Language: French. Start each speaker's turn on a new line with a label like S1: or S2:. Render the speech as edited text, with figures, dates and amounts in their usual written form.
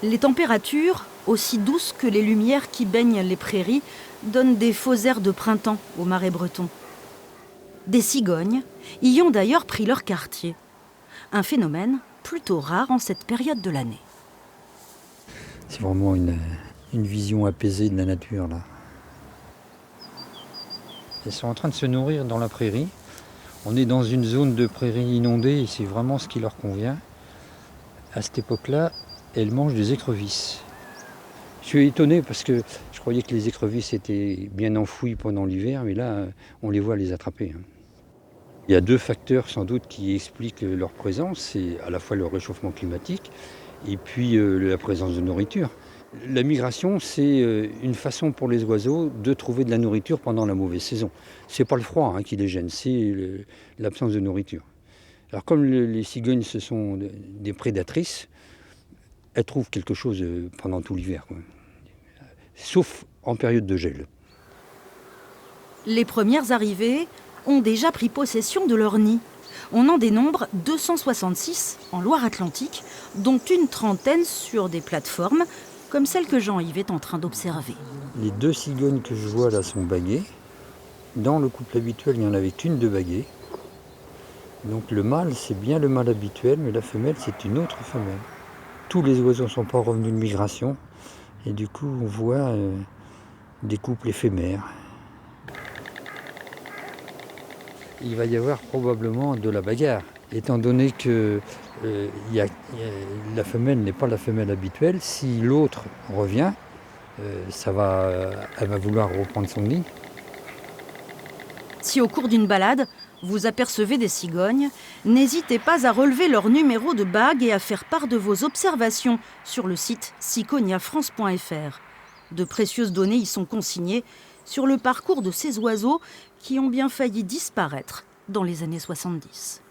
S1: Les températures, aussi douces que les lumières qui baignent les prairies, donnent des faux airs de printemps au Marais breton. Des cigognes y ont d'ailleurs pris leur quartier. Un phénomène plutôt rare en cette période de l'année.
S2: C'est vraiment une vision apaisée de la nature, là. Elles sont en train de se nourrir dans la prairie. On est dans une zone de prairie inondée et c'est vraiment ce qui leur convient. À cette époque-là, elles mangent des écrevisses. Je suis étonné parce que je croyais que les écrevisses étaient bien enfouies pendant l'hiver, mais là, on les voit les attraper. Il y a deux facteurs sans doute qui expliquent leur présence. C'est à la fois le réchauffement climatique et puis la présence de nourriture. La migration, c'est une façon pour les oiseaux de trouver de la nourriture pendant la mauvaise saison. C'est pas le froid qui les gêne, c'est l'absence de nourriture. Alors comme les cigognes, ce sont des prédatrices, elles trouvent quelque chose pendant tout l'hiver, sauf en période de gel.
S1: Les premières arrivées ont déjà pris possession de leur nid. On en dénombre 266 en Loire-Atlantique, dont une trentaine sur des plateformes, comme celle que Jean-Yves est en train d'observer.
S2: Les deux cigognes que je vois là sont baguées. Dans le couple habituel, il n'y en avait qu'une de baguée. Donc le mâle, c'est bien le mâle habituel, mais la femelle, c'est une autre femelle. Tous les oiseaux ne sont pas revenus de migration, et du coup, on voit des couples éphémères. Il va y avoir probablement de la bagarre, étant donné que la femelle n'est pas la femelle habituelle. Si l'autre revient, elle va vouloir reprendre son nid.
S1: Si au cours d'une balade, vous apercevez des cigognes, n'hésitez pas à relever leur numéro de bague et à faire part de vos observations sur le site cicogniafrance.fr. De précieuses données y sont consignées sur le parcours de ces oiseaux qui ont bien failli disparaître dans les années 70.